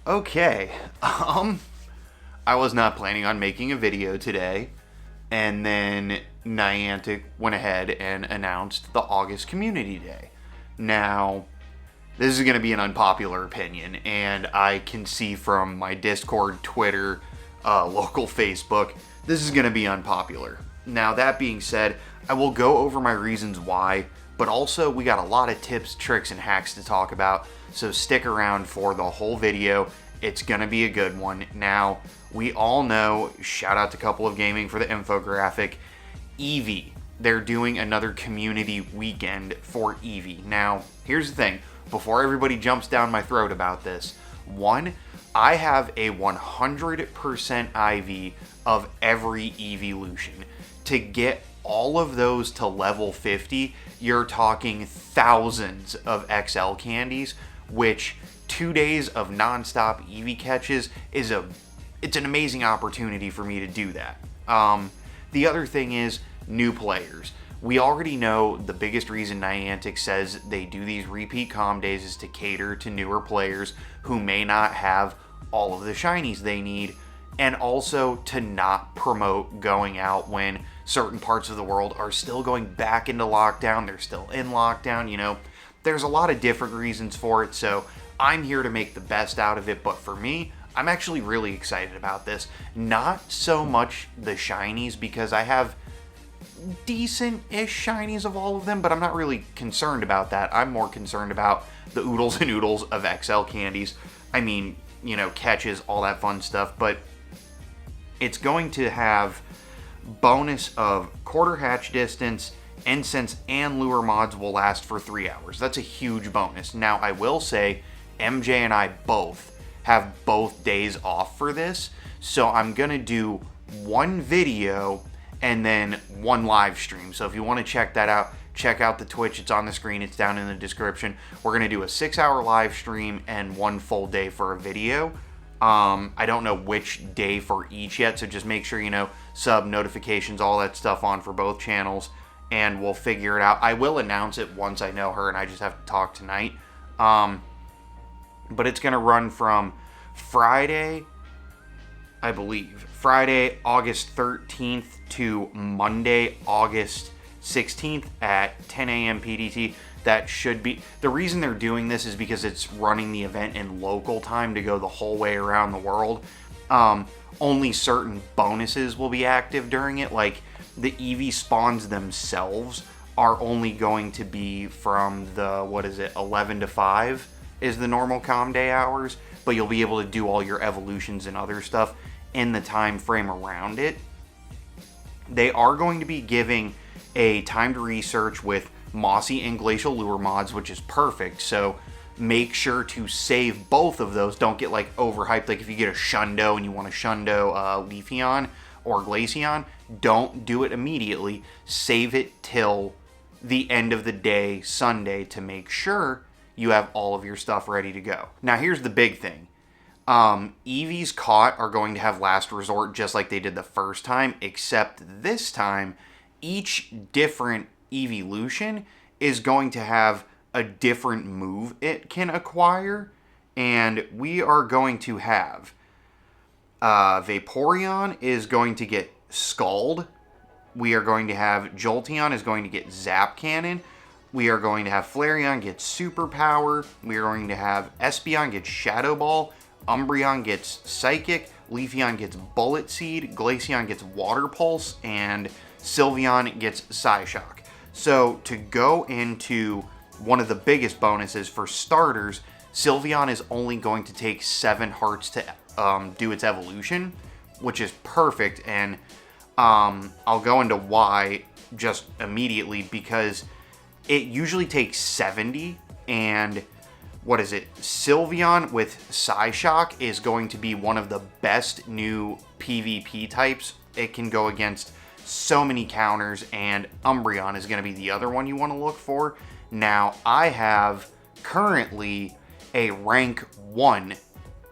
Okay, I was not planning on making a video today, and then Niantic went ahead and announced the August Community Day. Now, this is going to be an unpopular opinion, and I can see from my Discord, Twitter, local Facebook, this is going to be unpopular. Now, that being said, I will go over my reasons why, but also we got a lot of tips, tricks, and hacks to talk about, so stick around for the whole video. It's going to be a good one. Now, we all know, shout out to Couple of Gaming for the infographic, Eevee. They're doing another community weekend for Eevee. Now, here's the thing. Before everybody jumps down my throat about this, one, I have a 100% IV of every Eeveelution. To get all of those to level 50, you're talking thousands of XL candies, which 2 days of non-stop Eevee catches is it's an amazing opportunity for me to do that. The other thing is new players. We already know the biggest reason Niantic says they do these repeat comm days is to cater to newer players who may not have all of the shinies they need, and also to not promote going out when certain parts of the world are still going back into lockdown. They're still in lockdown, you know. There's a lot of different reasons for it, so I'm here to make the best out of it, but for me, I'm actually really excited about this. Not so much the shinies, because I have decent-ish shinies of all of them, but I'm not really concerned about that. I'm more concerned about the oodles and oodles of XL candies. I mean, you know, catches, all that fun stuff, but it's going to have bonus of quarter hatch distance, incense, and lure mods will last for 3 hours. That's a huge bonus. Now, I will say, MJ and I both have both days off for this, so I'm gonna do one video and then one live stream. So if you want to check that out, check out the Twitch. It's on the screen. It's down in the description. We're going to do a 6-hour live stream and one full day for a video. I don't know which day for each yet, so just make sure, you know, sub, notifications, all that stuff on for both channels, and we'll figure it out. I will announce it once I know her, and I just have to talk tonight. But it's going to run from Friday, I believe, Friday, August 13th to Monday, August 16th at 10 a.m. PDT. That should be... The reason they're doing this is because it's running the event in local time to go the whole way around the world. Only certain bonuses will be active during it, like the Eevee spawns themselves are only going to be from the, 11 to 5 is the normal comm day hours, but you'll be able to do all your evolutions and other stuff in the time frame around it. They are going to be giving a timed research with Mossy and Glacial Lure mods, which is perfect, so make sure to save both of those. Don't get like overhyped. Like if you get a Shundo and you want a Shundo Leafeon or Glaceon, don't do it immediately. Save it till the end of the day, Sunday, to make sure you have all of your stuff ready to go. Now here's the big thing. Eevees caught are going to have last resort just like they did the first time, except this time, each different Eeveelution is going to have a different move it can acquire, and we are going to have Vaporeon is going to get Scald. We are going to have Jolteon is going to get Zap Cannon. We are going to have Flareon get Superpower. We are going to have Espeon get Shadow Ball. Umbreon gets Psychic, Leafeon gets Bullet Seed, Glaceon gets Water Pulse, and Sylveon gets Psyshock. So to go into one of the biggest bonuses for starters, Sylveon is only going to take 7 hearts to do its evolution, which is perfect, and I'll go into why just immediately, because it usually takes 70, and Sylveon with Psyshock is going to be one of the best new PvP types. It can go against so many counters, and Umbreon is going to be the other one you want to look for. Now, I have currently a rank 1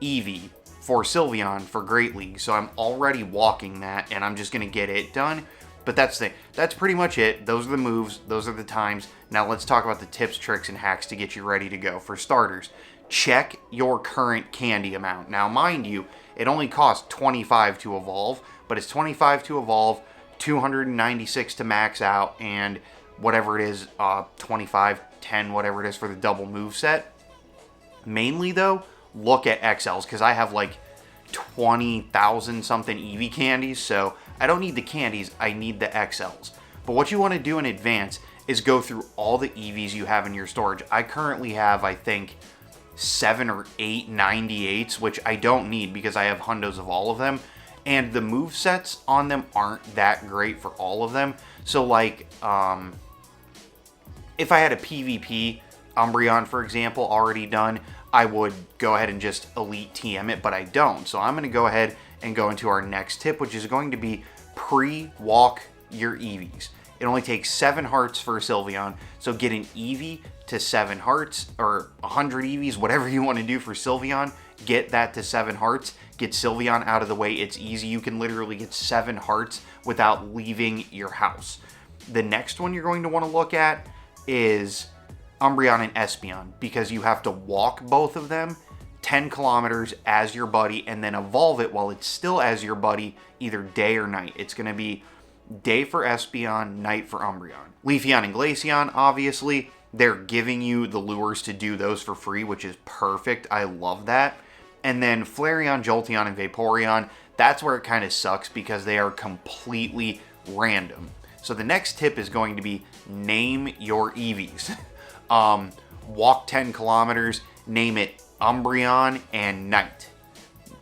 Eevee for Sylveon for Great League, so I'm already walking that, and I'm just going to get it done. But that's the thing. That's pretty much it. Those are the moves. Those are the times. Now let's talk about the tips, tricks, and hacks to get you ready to go. For starters, check your current candy amount. Now, mind you, it only costs 25 to evolve, but it's 25 to evolve, 296 to max out, and whatever it is, 25, 10, whatever it is for the double move set. Mainly, though, look at XLs, because I have like 20,000 something Eevee candies, so I don't need the candies, I need the XLs. But what you want to do in advance is go through all the Eevees you have in your storage. I currently have, I think, 7 or 8 98s, which I don't need because I have hundos of all of them. And the move sets on them aren't that great for all of them. So like, if I had a PvP Umbreon, for example, already done, I would go ahead and just Elite TM it, but I don't. So I'm going to go ahead and go into our next tip, which is going to be pre-walk your Eevees. It only takes 7 hearts for a Sylveon, so get an Eevee to 7 hearts, or 100 Eevees, whatever you want to do for Sylveon, get that to 7 hearts, get Sylveon out of the way. It's easy. You can literally get 7 hearts without leaving your house. The next one you're going to want to look at is Umbreon and Espeon, because you have to walk both of them 10 kilometers as your buddy and then evolve it while it's still as your buddy, either day or night. It's going to be day for Espeon, night for Umbreon. Leafeon and Glaceon, obviously, they're giving you the lures to do those for free, which is perfect. I love that. And then Flareon, Jolteon, and Vaporeon, that's where it kind of sucks because they are completely random. So the next tip is going to be name your Eevees. Walk 10 kilometers, name it Umbreon and night.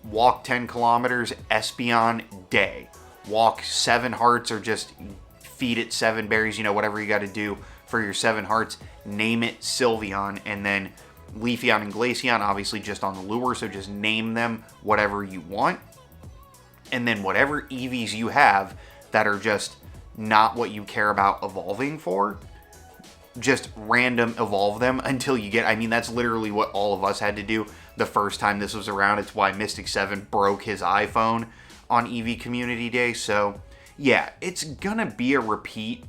Walk 10 kilometers, Espeon, day. Walk 7 hearts or just feed it 7 berries, you know, whatever you got to do for your 7 hearts. Name it Sylveon, and then Leafeon and Glaceon, obviously just on the lure, so just name them whatever you want. And then whatever Eevees you have that are just not what you care about evolving for, just random evolve them until you get, I mean, that's literally what all of us had to do the first time this was around. It's why Mystic 7 broke his iPhone on Eevee Community Day. So yeah, it's gonna be a repeat,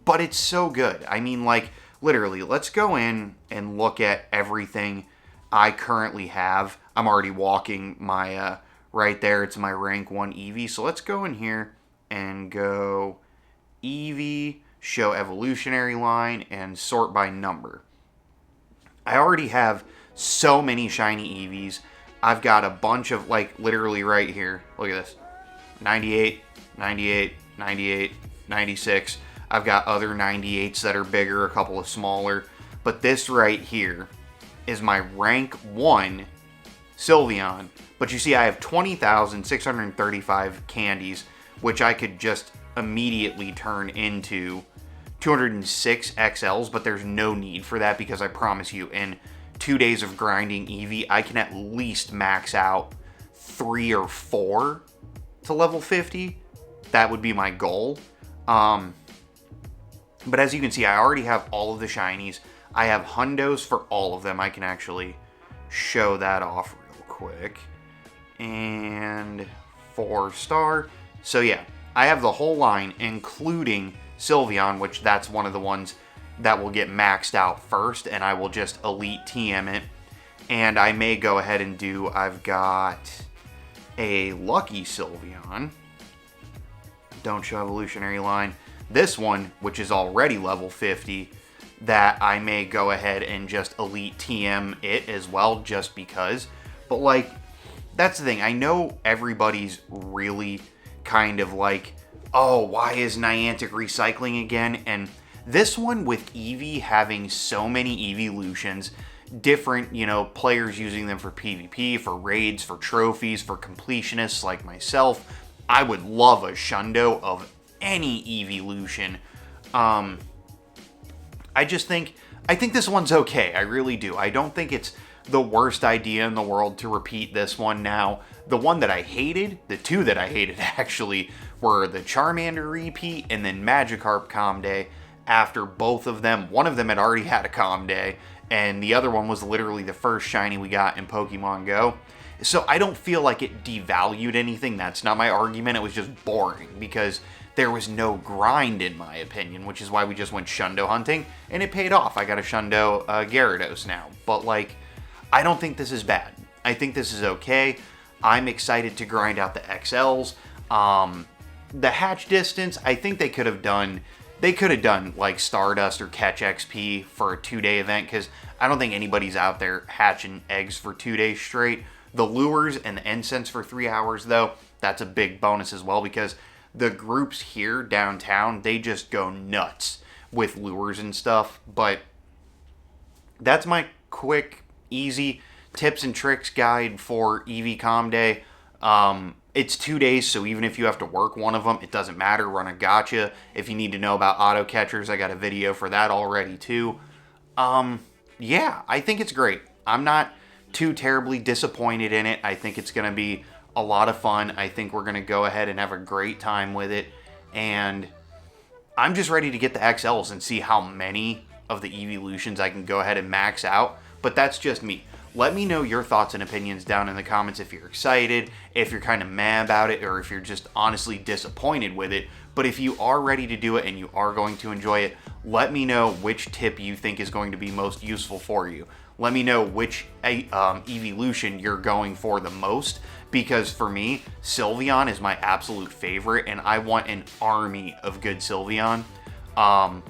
but it's so good. I mean, like, literally, let's go in and look at everything I currently have. I'm already walking my, right there, it's my rank 1 Eevee. So let's go in here and go Eevee, show evolutionary line, and sort by number. I already have so many shiny Eevees. I've got a bunch of, like, literally right here. Look at this. 98, 98, 98, 96. I've got other 98s that are bigger, a couple of smaller. But this right here is my rank 1 Sylveon. But you see, I have 20,635 candies, which I could just immediately turn into 206 XLs, but there's no need for that because I promise you, in 2 days of grinding Eevee, I can at least max out 3 or 4 to level 50. That would be my goal. But as you can see, I already have all of the shinies. I have hundos for all of them. I can actually show that off real quick. And 4-star. So yeah, I have the whole line, including Sylveon, which that's one of the ones that will get maxed out first, and I will just Elite TM it. And I may go ahead and do, I've got a Lucky Sylveon. Don't show evolutionary line. This one, which is already level 50, that I may go ahead and just Elite TM it as well, just because. But, like, that's the thing. I know everybody's really kind of like, oh, why is Niantic recycling again? And this one, with Eevee having so many Eeveelutions, different, you know, players using them for PvP, for raids, for trophies, for completionists like myself, I would love a Shundo of any Eeveelution. I think this one's okay. I really do. I don't think it's the worst idea in the world to repeat this one now. The one that I hated, the two that I hated actually, were the Charmander repeat and then Magikarp Calm Day. After both of them, one of them had already had a Calm Day, and the other one was literally the first shiny we got in Pokemon GO. So I don't feel like it devalued anything. That's not my argument. It was just boring because there was no grind, in my opinion, which is why we just went Shundo hunting, and it paid off. I got a Shundo Gyarados now. But, like, I don't think this is bad. I think this is okay. I'm excited to grind out the XLs. The hatch distance, I think they could have done, like, Stardust or Catch XP for a 2-day event, because I don't think anybody's out there hatching eggs for 2 days straight. The lures and the incense for 3 hours, though, that's a big bonus as well, because the groups here downtown, they just go nuts with lures and stuff. But that's my quick, easy tips and tricks guide for Eevee Com Day. It's 2 days, so even if you have to work one of them, it doesn't matter. Run a gotcha. If you need to know about auto catchers, I got a video for that already too. Yeah, I think it's great. I'm not too terribly disappointed in it. I think it's going to be a lot of fun. I think we're going to go ahead and have a great time with it. And I'm just ready to get the XLs and see how many of the Eeveelutions I can go ahead and max out. But that's just me. Let me know your thoughts and opinions down in the comments if you're excited, if you're kind of mad about it, or if you're just honestly disappointed with it. But if you are ready to do it and you are going to enjoy it, let me know which tip you think is going to be most useful for you. Let me know which Eeveelution you're going for the most, because for me, Sylveon is my absolute favorite, and I want an army of good Sylveon.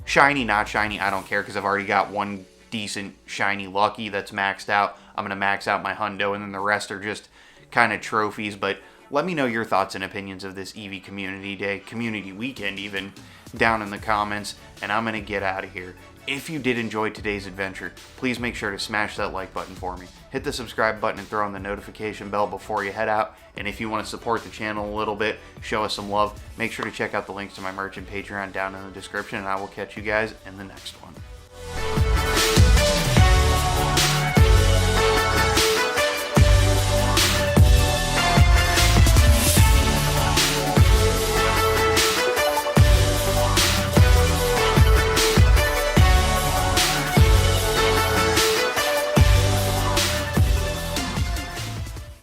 Shiny, not shiny, I don't care, because I've already got one decent shiny lucky that's maxed out. I'm going to max out my hundo, and then the rest are just kind of trophies. But let me know your thoughts and opinions of this Eevee Community Day, Community Weekend even, down in the comments, and I'm going to get out of here. If you did enjoy today's adventure, please make sure to smash that like button for me. Hit the subscribe button and throw on the notification bell before you head out. And if you want to support the channel a little bit, show us some love, make sure to check out the links to my merch and Patreon down in the description, and I will catch you guys in the next one.